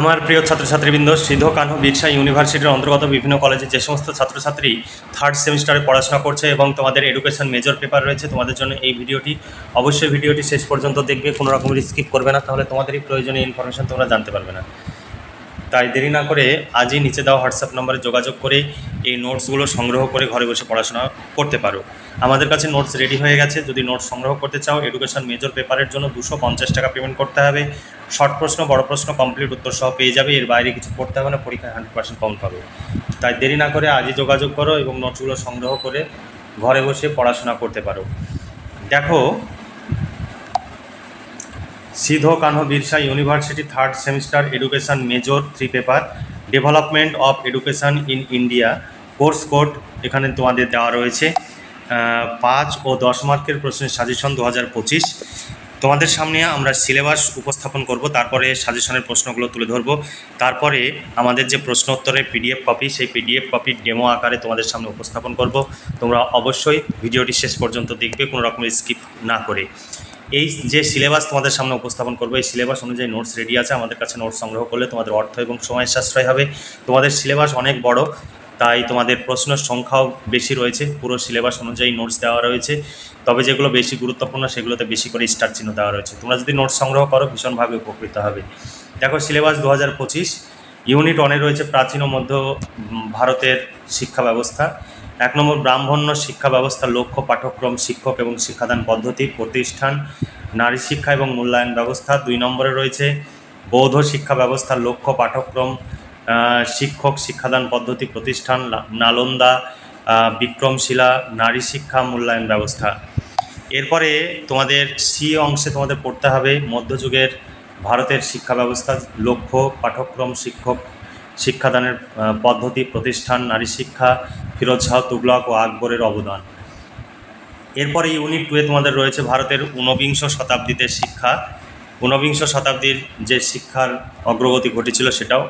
আমার প্রিয় ছাত্রছাত্রীবৃন্দ, সিধু কানহু বিরসা ইউনিভার্সিটির অন্তর্গত বিভিন্ন কলেজে যে সমস্ত ছাত্রছাত্রী থার্ড সেমিস্টারে পড়াশোনা করছে এবং তোমাদের এডুকেশন মেজর পেপার রয়েছে, তোমাদের জন্য এই ভিডিওটি অবশ্যই ভিডিওটি শেষ পর্যন্ত দেখবে, কোনো রকমের স্কিপ করবে না, তাহলে তোমাদেরই প্রয়োজনীয় ইনফরমেশন তোমরা জানতে পারবে না। তাই দেরি না করে আজই নিচে দেওয়া হোয়াটসঅ্যাপ নম্বরে যোগাযোগ করে এই নোটসগুলো সংগ্রহ করে ঘরে বসে পড়াশোনা করতে পারো। আমাদের কাছে নোটস রেডি হয়ে গেছে। যদি নোটস সংগ্রহ করতে চাও, এডুকেশন মেজর পেপারের জন্য 250 টাকা পেমেন্ট করতে হবে। শর্ট প্রশ্ন, বড় প্রশ্ন, কমপ্লিট উত্তর সহ পেয়ে যাবে। এর বাইরে কিছু পড়তে হবে না, পরীক্ষায় 100% কম পাবে। তাই দেরি না করে আজই যোগাযোগ করো এবং নোটসগুলো সংগ্রহ করে ঘরে বসে পড়াশোনা করতে পারো। দেখো, Sidhu Kanhu Birsa university third semester education major 3 paper, development of education in India, course code এখানে তোমাদের দেওয়া রয়েছে। 5 ও 10 মার্কের প্রশ্নের সাজেশন 2025। তোমাদের সামনে আমরা সিলেবাস উপস্থাপন করব, তারপরে সাজেশনের প্রশ্নগুলো তুলে ধরব, তারপরে আমাদের যে প্রশ্ন উত্তরের পিডিএফ কপি, সেই পিডিএফ কপির ডেমো আকারে তোমাদের সামনে উপস্থাপন করব। তোমরা অবশ্যই ভিডিওটি শেষ পর্যন্ত দেখবে, কোনো রকমের স্কিপ না করে। এই যে সিলেবাস তোমাদের সামনে উপস্থাপন করবো, এই সিলেবাস অনুযায়ী নোটস রেডি আছে। আমাদের কাছে নোটস সংগ্রহ করলে তোমাদের অর্থ এবং সময় সাশ্রয় হবে। তোমাদের সিলেবাস অনেক বড়, তাই তোমাদের প্রশ্নের সংখ্যাও বেশি রয়েছে। পুরো সিলেবাস অনুযায়ী নোটস দেওয়া রয়েছে, তবে যেগুলো বেশি গুরুত্বপূর্ণ সেগুলোতে বেশি করে স্টার চিহ্ন দেওয়া রয়েছে। তোমরা যদি নোটস সংগ্রহ করো ভীষণভাবে উপকৃত হবে। দেখো, সিলেবাস 2025 ইউনিট 1-এ রয়েছে প্রাচীন ও মধ্য ভারতের শিক্ষা ব্যবস্থা। 1 নম্বর ব্রাহ্মণ্য শিক্ষা ব্যবস্থা, লক্ষ্য, পাঠ্যক্রম, শিক্ষক এবং শিক্ষাদান পদ্ধতি, প্রতিষ্ঠান, নারী শিক্ষা এবং মূল্যায়ন ব্যবস্থা। 2 নম্বরে রয়েছে বৌদ্ধ শিক্ষা ব্যবস্থা, লক্ষ্য, পাঠ্যক্রম, শিক্ষক, শিক্ষাদান পদ্ধতি, প্রতিষ্ঠান, নালন্দা, বিক্রমশিলা, নারী শিক্ষা, মূল্যায়ন ব্যবস্থা। এরপরে তোমাদের সি অংশে তোমাদের পড়তে হবে মধ্যযুগের ভারতের শিক্ষা ব্যবস্থা, লক্ষ্য, পাঠ্যক্রম, শিক্ষক, শিক্ষাদানের পদ্ধতি, প্রতিষ্ঠান, নারী শিক্ষা, ফিরোজ শাহ তুগলক ও আকবরের অবদান। এরপরে ইউনিট 2-এ তোমাদের রয়েছে ভারতের ঊনবিংশ শতাব্দীতে শিক্ষা, ঊনবিংশ শতাব্দীর যে শিক্ষার অগ্রগতি ঘটেছিল সেটাও।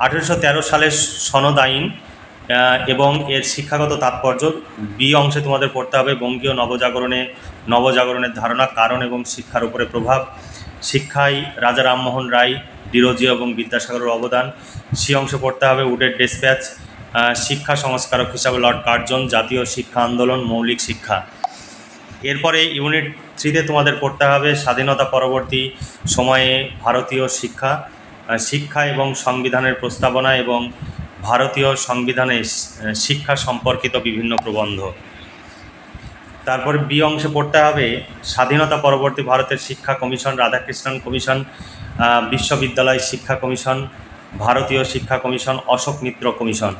1813 সালের সনদ আইন এবং এর শিক্ষাগত তাৎপর্য। বি অংশে তোমাদের পড়তে হবে বঙ্গীয় নবজাগরণের ধারণা, কারণ এবং শিক্ষার উপরে প্রভাব, শিক্ষায় রাজা রামমোহন রায়, ডিরোজি এবং বিদ্যাসাগরের অবদান। সি অংশে পড়তে হবে উডের ডেসপ্যাচ, শিক্ষা সংস্কারক হিসাবে লর্ড কার্জন, জাতীয় শিক্ষা আন্দোলন, মৌলিক শিক্ষা। এরপরে ইউনিট 3-তে তোমাদের পড়তে হবে স্বাধীনতা পরবর্তী সময়ে ভারতীয় শিক্ষা, শিক্ষা এবং সংবিধানের প্রস্তাবনা এবং ভারতীয় সংবিধানে শিক্ষা সম্পর্কিত বিভিন্ন প্রবন্ধ। তারপরে বি অংশে পড়তে হবে স্বাধীনতা পরবর্তী ভারতের শিক্ষা কমিশন, রাধাকৃষ্ণন কমিশন, বিশ্ববিদ্যালয় শিক্ষা কমিশন, ভারতীয় শিক্ষা কমিশন, অশোক মিত্র কমিশন।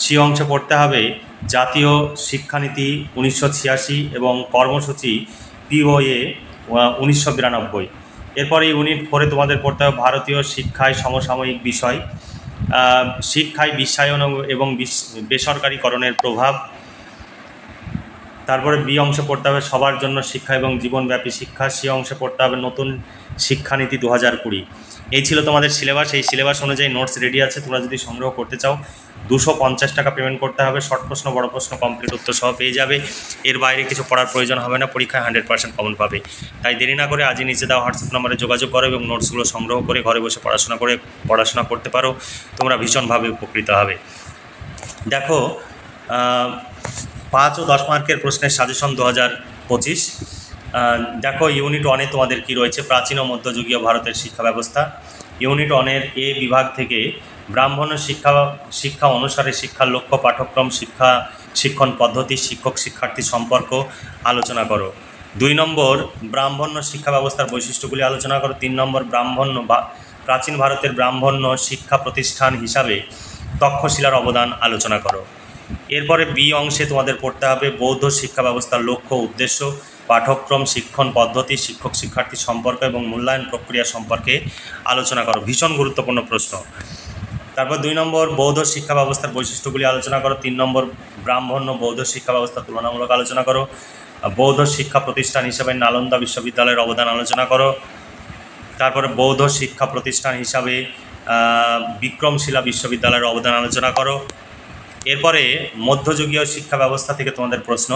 সি অংশে পড়তে হবে জাতীয় শিক্ষানীতি 1986 এবং কর্মসূচি POA 1992। এরপরে ইউনিট 4-এ তোমাদের পড়তে হবে ভারতীয় শিক্ষায় সমসাময়িক বিষয়, শিক্ষায় বিশ্বায়ন এবং বেসরকারীকরণের প্রভাব। তারপরে বি অংশে পড়তে হবে সবার জন্য শিক্ষা এবং জীবনব্যাপী শিক্ষা। সি অংশে পড়তে হবে নতুন শিক্ষানীতি 2020। এই ছিল তোমাদের সিলেবাস। এই সিলেবাস অনুযায়ী নোটস রেডি আছে। তোমরা যদি সংগ্রহ করতে চাও 250 টাকা পেমেন্ট করতে হবে। শর্ট প্রশ্ন, বড় প্রশ্ন, কমপ্লিট উত্তর সহ পেয়ে যাবে। এর বাইরে কিছু পড়ার প্রয়োজন হবে না, পরীক্ষায় 100% কমন পাবে। তাই দেরি না করে আজই নিচে দেওয়া হোয়াটসঅ্যাপ নম্বরে যোগাযোগ করো এবং নোটসগুলো সংগ্রহ করে ঘরে বসে পড়াশোনা করতে পারো। তোমরা ভীষণভাবে উপকৃত হবে। দেখো, 5 ও 10 মার্কের প্রশ্নের সাজেশন 2025। দেখো, ইউনিট 1-এ তোমাদের কি রয়েছে প্রাচীন ও মধ্যযুগীয় ভারতের শিক্ষা ব্যবস্থা। ইউনিট 1-এর এ বিভাগ থেকে ব্রাহ্মণ্য শিক্ষা অনুসারে শিক্ষার লক্ষ্য, পাঠ্যক্রম, শিক্ষণ পদ্ধতি, শিক্ষক শিক্ষার্থী সম্পর্ক আলোচনা করো। 2 নম্বর ব্রাহ্মণ্য শিক্ষা ব্যবস্থার বৈশিষ্ট্যগুলি আলোচনা করো। 3 নম্বর প্রাচীন ভারতের ব্রাহ্মণ্য শিক্ষা প্রতিষ্ঠান হিসাবে তক্ষশিলার অবদান আলোচনা করো। এরপরে বি অংশে তোমাদের পড়তে হবে বৌদ্ধ শিক্ষা ব্যবস্থার লক্ষ্য, উদ্দেশ্য, পাঠ্যক্রম, শিক্ষণ পদ্ধতি, শিক্ষক শিক্ষার্থী সম্পর্ক এবং মূল্যায়ন প্রক্রিয়া সম্পর্কে আলোচনা করো। ভীষণ গুরুত্বপূর্ণ প্রশ্ন। তারপর 2 নম্বর বৌদ্ধ শিক্ষা ব্যবস্থার বৈশিষ্ট্যগুলি আলোচনা করো। 3 নম্বর ব্রাহ্মণ্য বৌদ্ধ শিক্ষা ব্যবস্থা তুলনামূলক আলোচনা করো। বৌদ্ধ শিক্ষা প্রতিষ্ঠান হিসাবে নালন্দা বিশ্ববিদ্যালয়ের অবদান আলোচনা করো। তারপরে বৌদ্ধ শিক্ষা প্রতিষ্ঠান হিসাবে বিক্রমশিলা বিশ্ববিদ্যালয়ের অবদান আলোচনা করো। এরপরে মধ্যযুগীয় শিক্ষা ব্যবস্থা থেকে তোমাদের প্রশ্ন,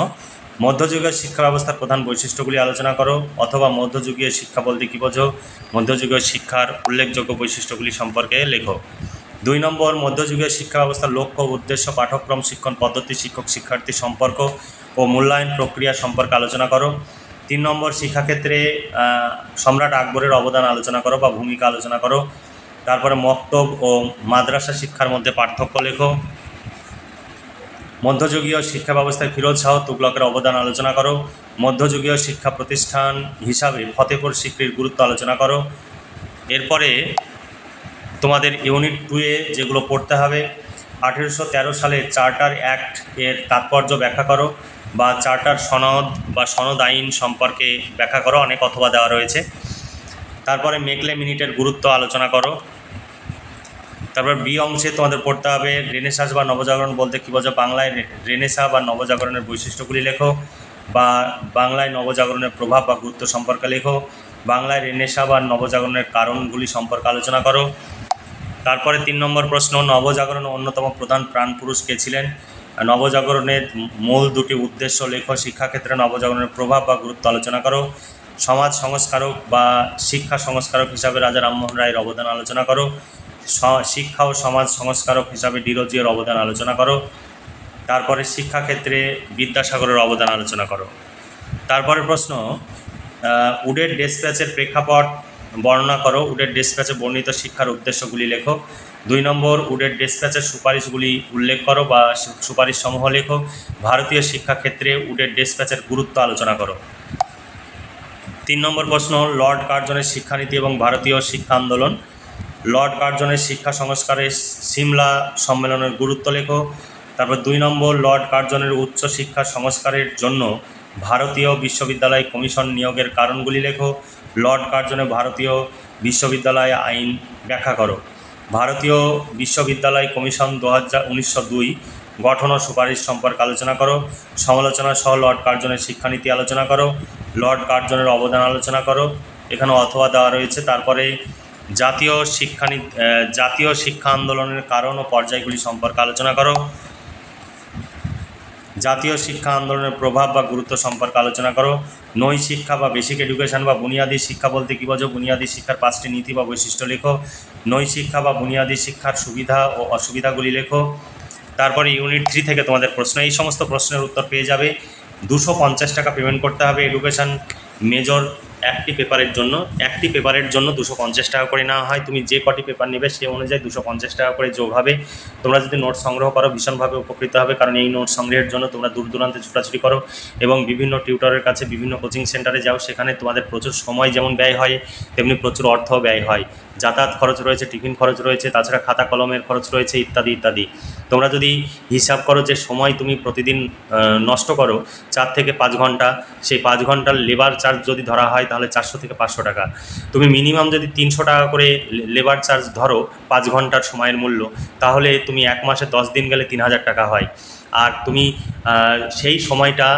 মধ্যযুগীয় শিক্ষা ব্যবস্থার প্রধান বৈশিষ্ট্যগুলি আলোচনা করো, অথবা মধ্যযুগীয় শিক্ষা বলতে কী বোঝো, মধ্যযুগীয় শিক্ষার উল্লেখযোগ্য বৈশিষ্ট্যগুলি সম্পর্কে লেখো। 2 নম্বর, মধ্যযুগীয় শিক্ষা ব্যবস্থার লক্ষ্য, উদ্দেশ্য, পাঠ্যক্রম, শিক্ষণ পদ্ধতি, শিক্ষক শিক্ষার্থী সম্পর্ক ও মূল্যায়ন প্রক্রিয়া সম্পর্কে আলোচনা করো। 3 নম্বর, শিক্ষাক্ষেত্রে সম্রাট আকবরের অবদান আলোচনা করো বা ভূমিকা আলোচনা করো। তারপরে মক্তব ও মাদ্রাসা শিক্ষার মধ্যে পার্থক্য লেখো। মধ্যযুগীয় শিক্ষা ব্যবস্থায় ফিরোজ শাহ তুগলকের অবদান আলোচনা করো। মধ্যযুগীয় শিক্ষা প্রতিষ্ঠান হিসাবে ফতেপুর সিক্রির গুরুত্ব আলোচনা করো। এরপরে তোমাদের ইউনিট 2-এ যেগুলো পড়তে হবে, 1813 সালে চার্টার অ্যাক্ট এর তাৎপর্য ব্যাখ্যা করো, বা চার্টার সনদ বা সনদ আইন সম্পর্কে ব্যাখ্যা করো, অনেক অথবা দেওয়া রয়েছে। তারপরে মেকলে মিনিটের গুরুত্ব আলোচনা করো। তারপর বি অংশে তোমাদের পড়তে হবে রেনেসাঁস বা নবজাগরণ বলতে কী বোঝো, বাংলায় রেনেসা বা নবজাগরণের বৈশিষ্ট্যগুলি লেখো, বা বাংলায় নবজাগরণের প্রভাব বা গুরুত্ব সম্পর্কে লেখো। বাংলায় রেনেসা বা নবজাগরণের কারণগুলি সম্পর্কে আলোচনা করো। তারপরে 3 নম্বর প্রশ্ন, নবজাগরণের অন্যতম প্রধান প্রাণপুরুষ কে ছিলেন? নবজাগরণের মূল 2টি উদ্দেশ্য লেখো। শিক্ষাক্ষেত্রে নবজাগরণের প্রভাব বা গুরুত্ব আলোচনা করো। সমাজ সংস্কারক বা শিক্ষা সংস্কারক হিসাবে রাজা রামমোহন রায়ের অবদান আলোচনা করো। শিক্ষা ও সমাজ সংস্কারক হিসাবে ডিরোজিওর অবদান আলোচনা করো। তারপরে শিক্ষাক্ষেত্রে বিদ্যাসাগরের অবদান আলোচনা করো। তারপরে প্রশ্ন, উডের ডেসপ্যাচের প্রেক্ষাপট বর্ণনা করো। উডের ডেসপ্যাচে বর্ণিত শিক্ষার উদ্দেশ্যগুলি লেখো। 2 নম্বর, উডের ডেসপ্যাচের সুপারিশগুলি উল্লেখ করো বা সুপারিশ সমূহ লেখো। ভারতীয় শিক্ষাক্ষেত্রে উডের ডেসপ্যাচের গুরুত্ব আলোচনা করো। 3 নম্বর প্রশ্ন, লর্ড কার্জনের শিক্ষানীতি এবং ভারতীয় শিক্ষা আন্দোলন। লর্ড কার্জনের শিক্ষা সংস্কারে সিমলা সম্মেলনের গুরুত্ব লেখো। তারপর 2 নম্বর, লর্ড কার্জনের উচ্চ শিক্ষা সংস্কারের জন্য ভারতীয় বিশ্ববিদ্যালয় কমিশন নিয়োগের কারণগুলি লেখো। লর্ড কার্জনের ভারতীয় বিশ্ববিদ্যালয় আইন ব্যাখ্যা করো। ভারতীয় বিশ্ববিদ্যালয় কমিশন 1902 গঠন ও সুপারিশ সম্পর্কে আলোচনা করো। সমালোচনা সহ লর্ড কার্জনের শিক্ষানীতি আলোচনা করো। লর্ড কার্জনের অবদান আলোচনা করো, এখানে অথবা দেওয়া রয়েছে। তারপরে জাতীয় শিক্ষা আন্দোলনের কারণ ও পর্যায়গুলি সম্পর্কে আলোচনা করো। জাতীয় শিক্ষা আন্দোলনের প্রভাব বা গুরুত্ব সম্পর্কে আলোচনা করো। নৈ শিক্ষা বা বেসিক এডুকেশন বা বুনিয়াদী শিক্ষা বলতে কী বোঝো, বুনিয়াদী শিক্ষার 5টি নীতি বা বৈশিষ্ট্য লেখো। নৈ শিক্ষা বা বুনিয়াদী শিক্ষার সুবিধা ও অসুবিধাগুলি লেখো। তারপরে ইউনিট 3 থেকে তোমাদের প্রশ্ন, এই সমস্ত প্রশ্নের উত্তর পেয়ে যাবে। 250 টাকা পেমেন্ট করতে হবে এডুকেশন মেজর একটি পেপারের জন্য 250 টাকা করে নেওয়া হয়। তুমি যে কটি পেপার নেবে সেই অনুযায়ী 250 টাকা করে যোগ হবে। তোমরা যদি নোট সংগ্রহ করো ভীষণভাবে উপকৃত হবে, কারণ এই নোট সংগ্রহের জন্য তোমরা দূর দূরান্তে ছুটাছুটি করো এবং বিভিন্ন টিউটরের কাছে, বিভিন্ন কোচিং সেন্টারে যাও। সেখানে তোমাদের প্রচুর সময় যেমন ব্যয় হয়, তেমনি প্রচুর অর্থ ব্যয় হয়। যাতায়াত খরচ রয়েছে, টিফিন খরচ রয়েছে, তাছাড়া খাতা কলমের খরচ রয়েছে, ইত্যাদি ইত্যাদি। তোমরা যদি হিসাব করো যে সময় তুমি প্রতিদিন নষ্ট করো 4 থেকে 5 ঘন্টা, সেই 5 ঘন্টার লেবার চার্জ যদি ধরা হয় তাহলে 400 থেকে 500 টাকা। তুমি মিনিমাম যদি 300 টাকা করে লেবার চার্জ ধরো 5 ঘন্টার সময়ের মূল্য, তাহলে তুমি 1 মাসে 10 দিন গেলে 3000 টাকা হয়। আর তুমি সেই সময়টা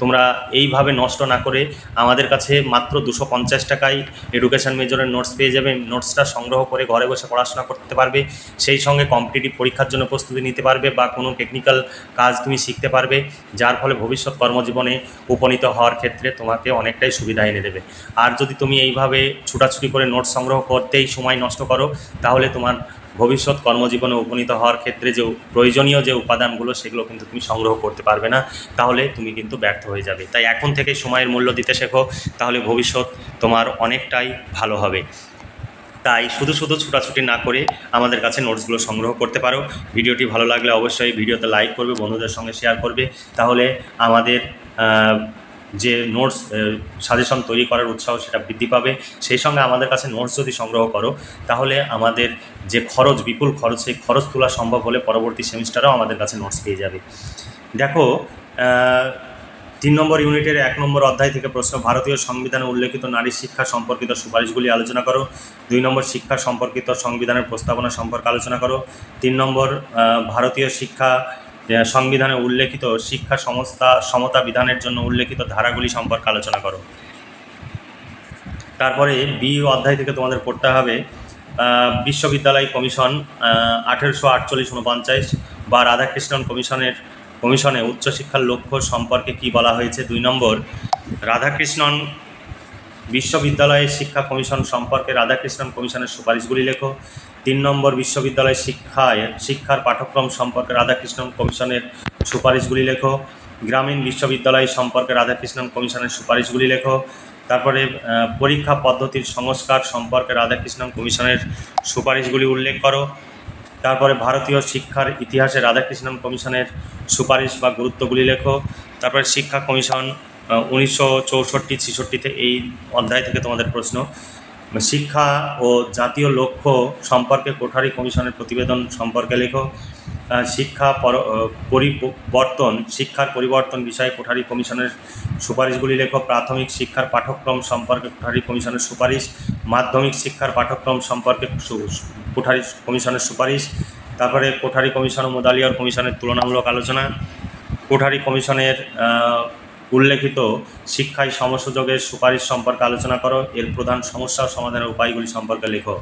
তোমরা এইভাবে নষ্ট না করে আমাদের কাছে মাত্র 250 টাকায় এডুকেশন মেজরের নোটস পেয়ে যাবে। নোটসটা সংগ্রহ করে ঘরে বসে পড়াশোনা করতে পারবে, সেই সঙ্গে কম্পিটিটিভ পরীক্ষার জন্য প্রস্তুতি নিতে পারবে বা কোনো টেকনিক্যাল কাজ তুমি শিখতে পারবে, যার ফলে ভবিষ্যৎ কর্মজীবনে উপনীত হওয়ার ক্ষেত্রে তোমাকে অনেকটাই সুবিধা এনে দেবে। আর যদি তুমি এইভাবে ছুটাছুটি করে নোটস সংগ্রহ করতেই সময় নষ্ট করো, তাহলে তোমার ভবিষ্যৎ কর্মজীবনে উপনীত হওয়ার ক্ষেত্রে যে প্রয়োজনীয় যে উপাদানগুলো সেগুলো কিন্তু তুমি সংগ্রহ করতে পারবে না, তাহলে তুমি কিন্তু ব্যর্থ হয়ে যাবে। তাই এখন থেকে সময়ের মূল্য দিতে শেখো, তাহলে ভবিষ্যৎ তোমার অনেকটাই ভালো হবে। তাই শুধু ছুটাছুটি না করে আমাদের কাছে নোটসগুলো সংগ্রহ করতে পারো। ভিডিওটি ভালো লাগলে অবশ্যই ভিডিওতে লাইক করবে, বন্ধুদের সঙ্গে শেয়ার করবে, তাহলে আমাদের যে নোটস সাজেশন তৈরি করার উৎসাহ সেটা বৃদ্ধি পাবে। সেই সঙ্গে আমাদের কাছে নোটস যদি সংগ্রহ করো, তাহলে আমাদের যে বিপুল খরচ, সেই খরচ তোলা সম্ভব হলে পরবর্তী সেমিস্টারেও আমাদের কাছে নোটস পেয়ে যাবে। দেখো 3 নম্বর ইউনিটের 1 নম্বর অধ্যায় থেকে প্রশ্ন, ভারতীয় সংবিধানে উল্লেখিত নারী শিক্ষা সম্পর্কিত সুপারিশগুলি আলোচনা করো। 2 নম্বর, শিক্ষা সম্পর্কিত সংবিধানের প্রস্তাবনা সম্পর্কে আলোচনা করো। 3 নম্বর, ভারতীয় সংবিধানে উল্লেখিত শিক্ষা সমতা বিধানের জন্য উল্লেখিত ধারাগুলি সম্পর্কে আলোচনা করো। তারপরে বি অধ্যায় থেকে তোমাদের পড়তে হবে বিশ্ববিদ্যালয় কমিশন 1848-49 বা রাধাকৃষ্ণন কমিশনের কমিশনে উচ্চশিক্ষার লক্ষ্য সম্পর্কে কি বলা হয়েছে? 2 নম্বর, রাধাকৃষ্ণন বিশ্ববিদ্যালয়ের শিক্ষা কমিশন সম্পর্কে রাধাকৃষ্ণন কমিশনের সুপারিশগুলি লেখো। 3 নম্বর, বিশ্ববিদ্যালয় শিক্ষার পাঠ্যক্রম সম্পর্কে রাধাকৃষ্ণন কমিশনের সুপারিশগুলি লেখো। গ্রামীণ বিশ্ববিদ্যালয় সম্পর্কে রাধাকৃষ্ণন কমিশনের সুপারিশগুলি লেখো। তারপরে পরীক্ষা পদ্ধতির সংস্কার সম্পর্কে রাধাকৃষ্ণন কমিশনের সুপারিশগুলি উল্লেখ করো। তারপরে ভারতীয় শিক্ষার ইতিহাসে রাধাকৃষ্ণন কমিশনের সুপারিশ বা গুরুত্বগুলি লেখো। তারপরে শিক্ষা কমিশন 1964-66 এই অধ্যায় থেকে তোমাদের প্রশ্ন। শিক্ষা ও জাতীয় লক্ষ্য সম্পর্কে কোঠারি কমিশনের প্রতিবেদন সম্পর্কে লেখো। শিক্ষার পরিবর্তন বিষয়ে কোঠারি কমিশনের সুপারিশগুলি লেখো। প্রাথমিক শিক্ষার পাঠ্যক্রম সম্পর্কে কোঠারি কমিশনের সুপারিশ। মাধ্যমিক শিক্ষার পাঠ্যক্রম সম্পর্কে কোঠারি কমিশনের সুপারিশ। তারপরে কোঠারি কমিশন ও মুদালিয়ার কমিশনের তুলনামূলক আলোচনা। কোঠারি কমিশনের উল্লেখিত শিক্ষায় সমসুযোগের সুপারিশ সম্পর্কে আলোচনা করো। এর প্রধান সমস্যা ও সমাধানের উপায়গুলি সম্পর্কে লেখো।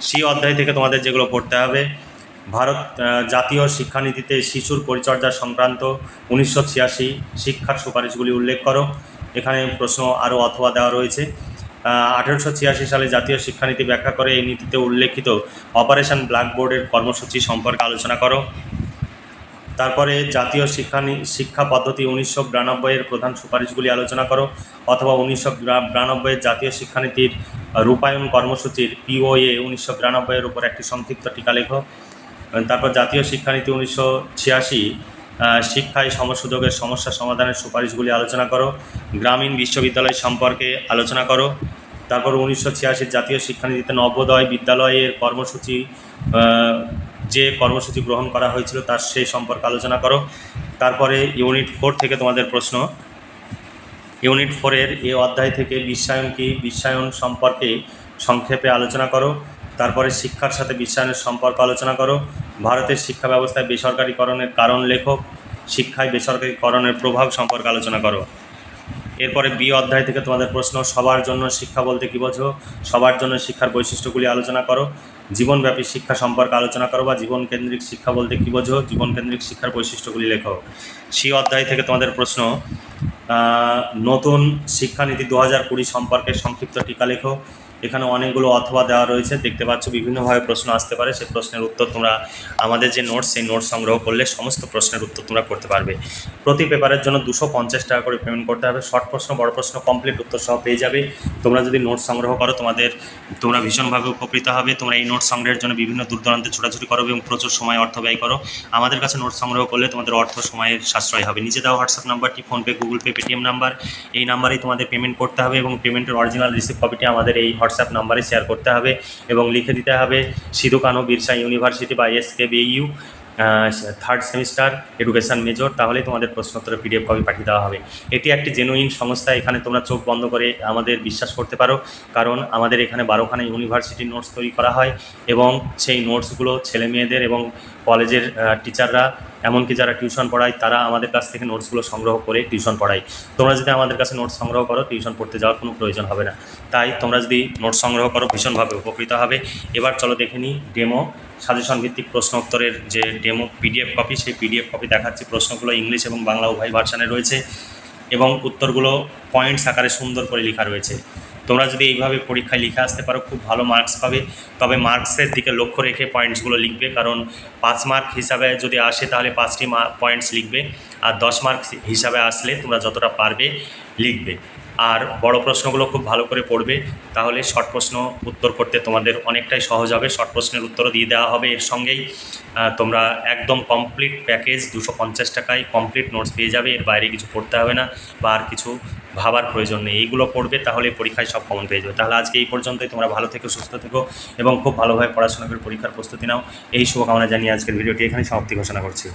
সি অধ্যায় থেকে তোমাদের যেগুলো পড়তে হবে, ভারত জাতীয় শিক্ষানীতিতে শিশুর পরিচর্যা সংক্রান্ত 1986 শিক্ষার সুপারিশগুলি উল্লেখ করো। এখানে প্রশ্ন আরও অথবা দেওয়া রয়েছে। 1886 সালে জাতীয় শিক্ষানীতি ব্যাখ্যা করে এই নীতিতে উল্লেখিত অপারেশন ব্ল্যাকবোর্ডের কর্মসূচি সম্পর্কে আলোচনা করো। তারপরে জাতীয় শিক্ষা পদ্ধতি 1992 প্রধান সুপারিশগুলি আলোচনা করো, অথবা 1992 জাতীয় শিক্ষানীতির রূপায়ণ কর্মসূচির POA 1992 উপর একটি সংক্ষিপ্ত টিকা লেখো। তারপর জাতীয় শিক্ষানীতি 1986 শিক্ষায় সমসুযোগের সমস্যা সমাধানের সুপারিশগুলি আলোচনা করো। গ্রামীণ বিশ্ববিদ্যালয় সম্পর্কে আলোচনা করো। তারপর 1986 জাতীয় শিক্ষানীতিতে নবোদয় বিদ্যালয়ের কর্মসূচি যে কর্মসূচি গ্রহণ করা হয়েছিল তার সেই সম্পর্কে আলোচনা করো। তারপরে ইউনিট 4 থেকে তোমাদের প্রশ্ন। ইউনিট 4-এর এই অধ্যায় থেকে বিশ্বায়ন কি, বিশ্বায়ন সম্পর্কে সংক্ষেপে আলোচনা করো। তারপরে শিক্ষার সাথে বিশ্বায়নের সম্পর্ক আলোচনা করো। ভারতের শিক্ষা ব্যবস্থায় বেসরকারীকরণের কারণ লেখো। শিক্ষায় বেসরকারীকরণের প্রভাব সম্পর্কে আলোচনা করো। এরপরে বি অধ্যায় থেকে তোমাদের প্রশ্ন, সবার জন্য শিক্ষা বলতে কী বোঝো? সবার জন্য শিক্ষার বৈশিষ্ট্যগুলি আলোচনা করো। জীবনব্যাপী শিক্ষা সম্পর্কে আলোচনা করো বা জীবনকেন্দ্রিক শিক্ষা বলতে কী বোঝো? জীবনকেন্দ্রিক শিক্ষার বৈশিষ্ট্যগুলি লেখো। সি অধ্যায় থেকে তোমাদের প্রশ্ন, নতুন শিক্ষানীতি 2020 সম্পর্কে সংক্ষিপ্ত টিকা লেখো। এখানে অনেকগুলো অথবা দেওয়া রয়েছে, দেখতে পাচ্ছ বিভিন্নভাবে প্রশ্ন আসতে পারে। সেই প্রশ্নের উত্তর তোমরা আমাদের যে নোটস, সেই নোটস সংগ্রহ করলে সমস্ত প্রশ্নের উত্তর তোমরা করতে পারবে। প্রতি পেপারের জন্য 250 টাকা করে পেমেন্ট করতে হবে। শর্ট প্রশ্ন, বড় প্রশ্ন কমপ্লিট উত্তর সহ পেয়ে যাবে। তোমরা যদি নোটস সংগ্রহ করো তোমরা ভীষণভাবে উপকৃত হবে। তোমরা এই নোটস সংগ্রহের জন্য বিভিন্ন দূর দূরান্তে ছোটাছুটি করো এবং প্রচুর সময় অর্থ ব্যয় করো। আমাদের কাছে নোটস সংগ্রহ করলে তোমাদের অর্থ সময়ের সাশ্রয় হবে। নিচে দেওয়া হোয়াটসঅ্যাপ নাম্বারটি PhonePe, Google pay, Paytm number, এই নাম্বারেই তোমাদের পেমেন্ট করতে হবে এবং পেমেন্টের অরিজিনাল রিসিপ্ট কপিটি আমাদের এই হোয়াটসঅ্যাপ নাম্বারে শেয়ার করতে হবে এবং লিখে দিতে হবে সিধু কানু বিরসা ইউনিভার্সিটি বা SKBU 3rd semester education major. তাহলেই তোমাদের প্রশ্নোত্তরের PDF কপি পাঠিয়ে দেওয়া হবে। এটি একটি জেনুইন সংস্থা। এখানে তোমরা চোখ বন্ধ করে আমাদের বিশ্বাস করতে পারো, কারণ আমাদের এখানে 12খানা ইউনিভার্সিটির নোটস তৈরি করা হয় এবং সেই নোটসগুলো ছেলে মেয়েদের এবং কলেজের টিচাররা, এমনকি যারা টিউশন পড়ায়, তারা আমাদের কাছ থেকে নোটসগুলো সংগ্রহ করে টিউশন পড়ায়। তোমরা যদি আমাদের কাছে নোটস সংগ্রহ করো, টিউশন পড়তে যাওয়ার কোনো প্রয়োজন হবে না। তাই তোমরা যদি নোটস সংগ্রহ করো ভীষণভাবে উপকৃত হবে। এবার চলো দেখে নিই ডেমো সাজেশন ভিত্তিক প্রশ্ন উত্তরের যে ডেমো PDF কপি, সেই PDF কপি দেখাচ্ছি। প্রশ্নগুলো ইংলিশ এবং বাংলা উভয় ভার্সানে রয়েছে এবং উত্তরগুলো পয়েন্টস আকারে সুন্দর করে লেখা রয়েছে। তোমরা যদি এইভাবে পরীক্ষায় লিখে আসতে পারো খুব ভালো মার্কস পাবে। তবে মার্কসের দিকে লক্ষ্য রেখে পয়েন্টসগুলো লিখবে, কারণ 5 মার্ক হিসাবে যদি আসে তাহলে 5টি পয়েন্টস লিখবে, আর 10 মার্ক হিসাবে আসলে তোমরা যতটা পারবে লিখবে। আর বড় প্রশ্নগুলো খুব ভালো করে পড়বে, তাহলে শর্ট প্রশ্ন উত্তর করতে তোমাদের অনেকটাই সহজ হবে। শর্ট প্রশ্নের উত্তরও দিয়ে দেওয়া হবে এর সঙ্গেই। তোমরা একদম কমপ্লিট প্যাকেজ 250 টাকায় কমপ্লিট নোটস পেয়ে যাবে। এর বাইরে কিছু পড়তে হবে না বা আর কিছু ভাবার প্রয়োজন নেই। এইগুলো পড়বে তাহলে পরীক্ষায় সব কমন পেয়ে যাবে। তাহলে আজকে এই পর্যন্তই। তোমরা ভালো থেকো, সুস্থ থেকো এবং খুব ভালোভাবে পড়াশোনা করে পরীক্ষার প্রস্তুতি নাও। এই শুভকামনা জানিয়ে আজকের ভিডিওটি এখানে সমাপ্তি ঘোষণা করছি।